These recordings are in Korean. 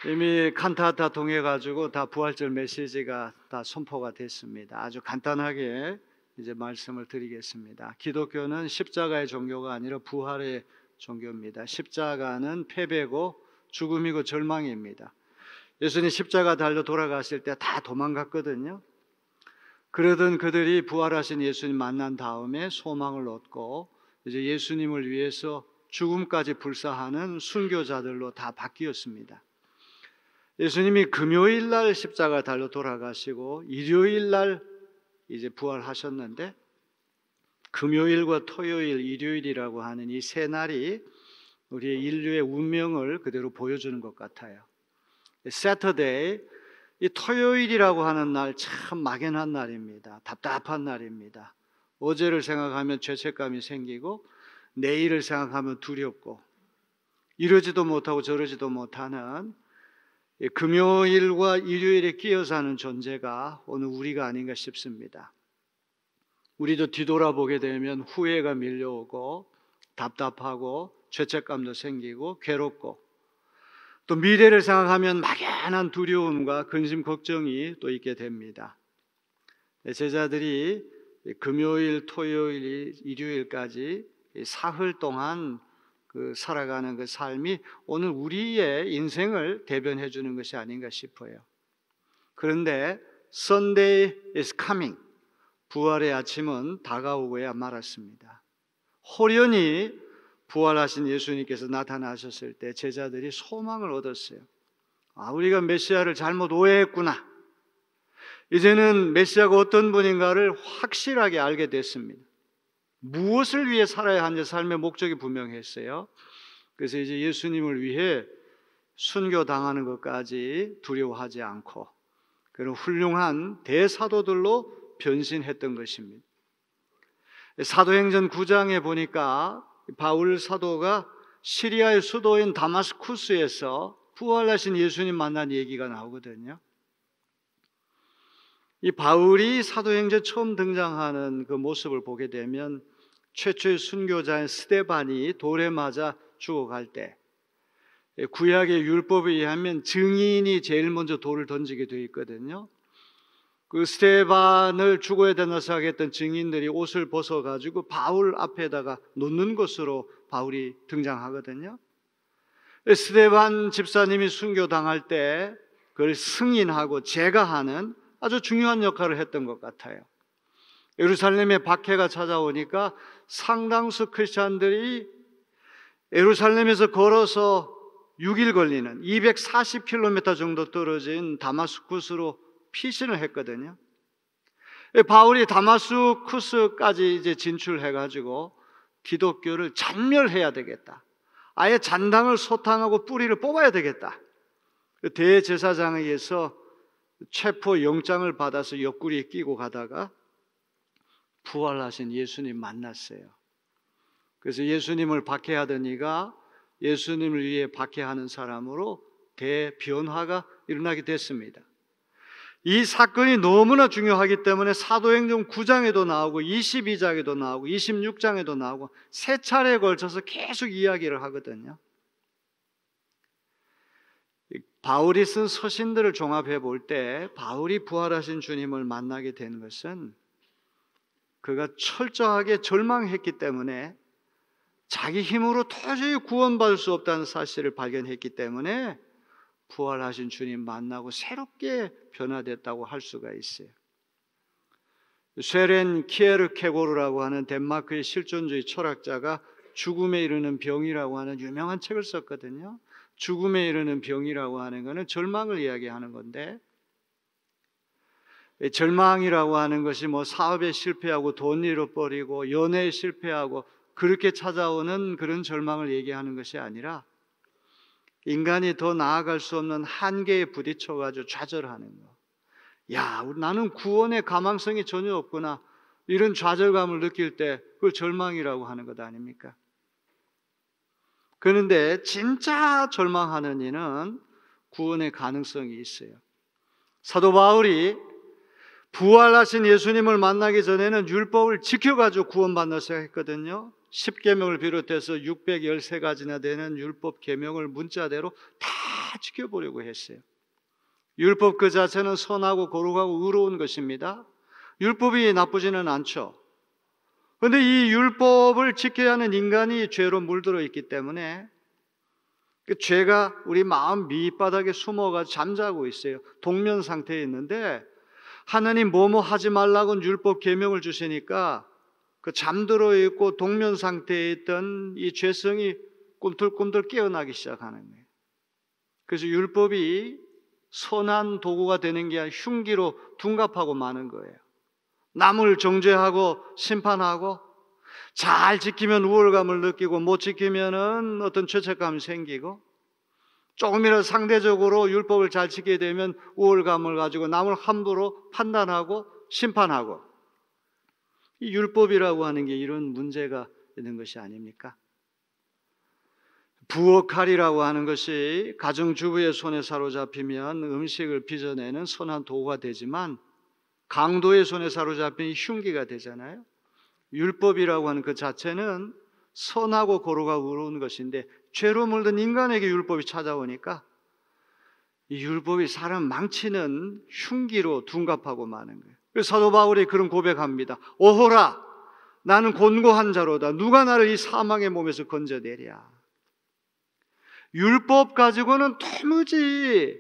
이미 칸타타 통해 가지고 다 부활절 메시지가 다 선포가 됐습니다. 아주 간단하게 이제 말씀을 드리겠습니다. 기독교는 십자가의 종교가 아니라 부활의 종교입니다. 십자가는 패배고 죽음이고 절망입니다. 예수님 십자가 달려 돌아가실 때 다 도망갔거든요. 그러던 그들이 부활하신 예수님 만난 다음에 소망을 얻고 이제 예수님을 위해서 죽음까지 불사하는 순교자들로 다 바뀌었습니다. 예수님이 금요일 날 십자가 달려 돌아가시고 일요일 날 이제 부활하셨는데, 금요일과 토요일, 일요일이라고 하는 이 세 날이 우리의 인류의 운명을 그대로 보여주는 것 같아요. Saturday, 이 토요일이라고 하는 날 참 막연한 날입니다. 답답한 날입니다. 어제를 생각하면 죄책감이 생기고 내일을 생각하면 두렵고 이러지도 못하고 저러지도 못하는 금요일과 일요일에 끼어 사는 존재가 오늘 우리가 아닌가 싶습니다. 우리도 뒤돌아보게 되면 후회가 밀려오고 답답하고 죄책감도 생기고 괴롭고 또 미래를 생각하면 막연한 두려움과 근심 걱정이 또 있게 됩니다. 제자들이 금요일, 토요일, 일요일까지 사흘 동안 살아가는 그 삶이 오늘 우리의 인생을 대변해 주는 것이 아닌가 싶어요. 그런데 Sunday is coming, 부활의 아침은 다가오고야 말았습니다. 호련히 부활하신 예수님께서 나타나셨을 때 제자들이 소망을 얻었어요. 우리가 메시아를 잘못 오해했구나. 이제는 메시아가 어떤 분인가를 확실하게 알게 됐습니다. 무엇을 위해 살아야 하는지 삶의 목적이 분명했어요. 그래서 이제 예수님을 위해 순교당하는 것까지 두려워하지 않고 그런 훌륭한 대사도들로 변신했던 것입니다. 사도행전 9장에 보니까 바울 사도가 시리아의 수도인 다마스쿠스에서 부활하신 예수님 만난 얘기가 나오거든요. 이 바울이 사도행전 처음 등장하는 그 모습을 보게 되면 최초의 순교자인 스데반이 돌에 맞아 죽어갈 때 구약의 율법에 의하면 증인이 제일 먼저 돌을 던지게 되어 있거든요. 그 스데반을 죽어야 된다 생각했던 증인들이 옷을 벗어가지고 바울 앞에다가 놓는 것으로 바울이 등장하거든요. 스데반 집사님이 순교당할 때 그걸 승인하고 제거하는 아주 중요한 역할을 했던 것 같아요. 예루살렘에 박해가 찾아오니까 상당수 크리스찬들이 예루살렘에서 걸어서 6일 걸리는 240km 정도 떨어진 다마스쿠스로 피신을 했거든요. 바울이 다마스쿠스까지 이제 진출해가지고 기독교를 잔멸해야 되겠다. 아예 잔당을 소탕하고 뿌리를 뽑아야 되겠다. 대제사장에 의해서 체포 영장을 받아서 옆구리에 끼고 가다가 부활하신 예수님 만났어요. 그래서 예수님을 박해하던 이가 예수님을 위해 박해하는 사람으로 대변화가 일어나게 됐습니다. 이 사건이 너무나 중요하기 때문에 사도행전 9장에도 나오고 22장에도 나오고 26장에도 나오고 세 차례에 걸쳐서 계속 이야기를 하거든요. 바울이 쓴 서신들을 종합해 볼 때 바울이 부활하신 주님을 만나게 된 것은 그가 철저하게 절망했기 때문에 자기 힘으로 도저히 구원받을 수 없다는 사실을 발견했기 때문에 부활하신 주님 만나고 새롭게 변화됐다고 할 수가 있어요. 쇠렌 키에르케고르라고 하는 덴마크의 실존주의 철학자가 죽음에 이르는 병이라고 하는 유명한 책을 썼거든요. 죽음에 이르는 병이라고 하는 것은 절망을 이야기하는 건데, 절망이라고 하는 것이 뭐 사업에 실패하고 돈 잃어버리고 연애에 실패하고 그렇게 찾아오는 그런 절망을 얘기하는 것이 아니라 인간이 더 나아갈 수 없는 한계에 부딪혀가지고 좌절하는 거. 나는 구원의 가망성이 전혀 없구나. 이런 좌절감을 느낄 때 그걸 절망이라고 하는 것 아닙니까? 그런데 진짜 절망하는 이는 구원의 가능성이 있어요. 사도 바울이 부활하신 예수님을 만나기 전에는 율법을 지켜가지고 구원받는 생각했거든요. 10계명을 비롯해서 613가지나 되는 율법 계명을 문자대로 다 지켜보려고 했어요. 율법 그 자체는 선하고 거룩하고 의로운 것입니다. 율법이 나쁘지는 않죠. 그런데 이 율법을 지켜야 하는 인간이 죄로 물들어 있기 때문에 그 죄가 우리 마음 밑바닥에 숨어가지고 잠자고 있어요. 동면 상태에 있는데 하나님 뭐뭐 하지 말라고 율법 계명을 주시니까 그 잠들어 있고 동면 상태에 있던 이 죄성이 꿈틀꿈틀 깨어나기 시작하는 거예요. 그래서 율법이 선한 도구가 되는 게 아니라 흉기로 둔갑하고 마는 거예요. 남을 정죄하고 심판하고 잘 지키면 우월감을 느끼고 못 지키면은 어떤 죄책감이 생기고 조금이라도 상대적으로 율법을 잘 지키게 되면 우월감을 가지고 남을 함부로 판단하고 심판하고 이 율법이라고 하는 게 이런 문제가 있는 것이 아닙니까? 부엌칼이라고 하는 것이 가정주부의 손에 사로잡히면 음식을 빚어내는 선한 도구가 되지만 강도의 손에 사로잡히면 흉기가 되잖아요. 율법이라고 하는 그 자체는 선하고 거룩하고 의로운 것인데 죄로 물든 인간에게 율법이 찾아오니까 이 율법이 사람 망치는 흉기로 둔갑하고 마는 거예요. 그래서 사도 바울이 그런 고백합니다. 오호라 나는 곤고한 자로다. 누가 나를 이 사망의 몸에서 건져내랴. 율법 가지고는 도무지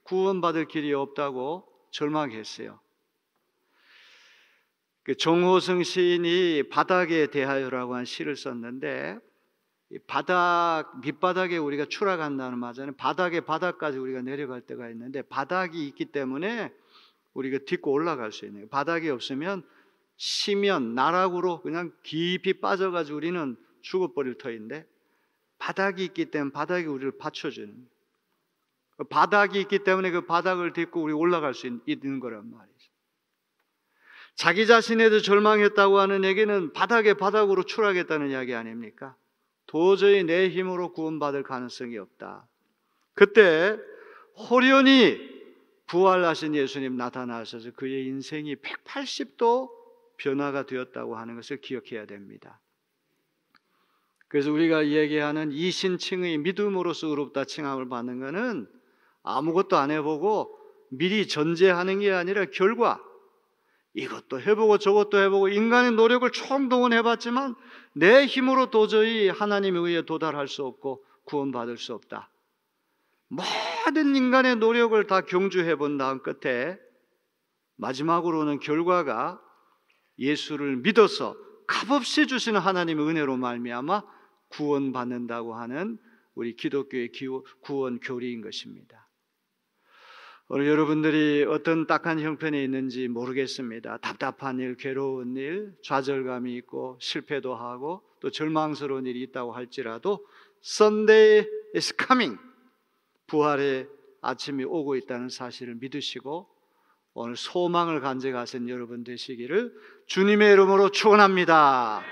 구원받을 길이 없다고 절망했어요. 정호성 시인이 바닥에 대하여라고 한 시를 썼는데 바닥 밑바닥에 우리가 추락한다는 말은 바닥까지 우리가 내려갈 때가 있는데 바닥이 있기 때문에 우리가 딛고 올라갈 수 있는 거예요. 바닥이 없으면 시면 나락으로 그냥 깊이 빠져가지고 우리는 죽어버릴 터인데 바닥이 있기 때문에 바닥이 우리를 받쳐주는 거예요. 바닥이 있기 때문에 그 바닥을 딛고 우리 올라갈 수 있는 거란 말이죠. 자기 자신에도 절망했다고 하는 얘기는 바닥으로 추락했다는 이야기 아닙니까? 도저히 내 힘으로 구원받을 가능성이 없다. 그때 호련히 부활하신 예수님 나타나셔서 그의 인생이 180도 변화가 되었다고 하는 것을 기억해야 됩니다. 그래서 우리가 얘기하는 이신칭의 믿음으로서 의롭다 칭함을 받는 것은 아무것도 안 해보고 미리 전제하는 게 아니라 결과, 이것도 해보고 저것도 해보고 인간의 노력을 총동원해봤지만 내 힘으로 도저히 하나님에 의해 도달할 수 없고 구원받을 수 없다. 모든 인간의 노력을 다 경주해본 다음 끝에 마지막으로는 결과가 예수를 믿어서 값없이 주시는 하나님의 은혜로 말미암아 구원받는다고 하는 우리 기독교의 구원 교리인 것입니다. 오늘 여러분들이 어떤 딱한 형편에 있는지 모르겠습니다. 답답한 일, 괴로운 일, 좌절감이 있고 실패도 하고 또 절망스러운 일이 있다고 할지라도 Sunday is coming, 부활의 아침이 오고 있다는 사실을 믿으시고 오늘 소망을 간직하신 여러분 되시기를 주님의 이름으로 축원합니다.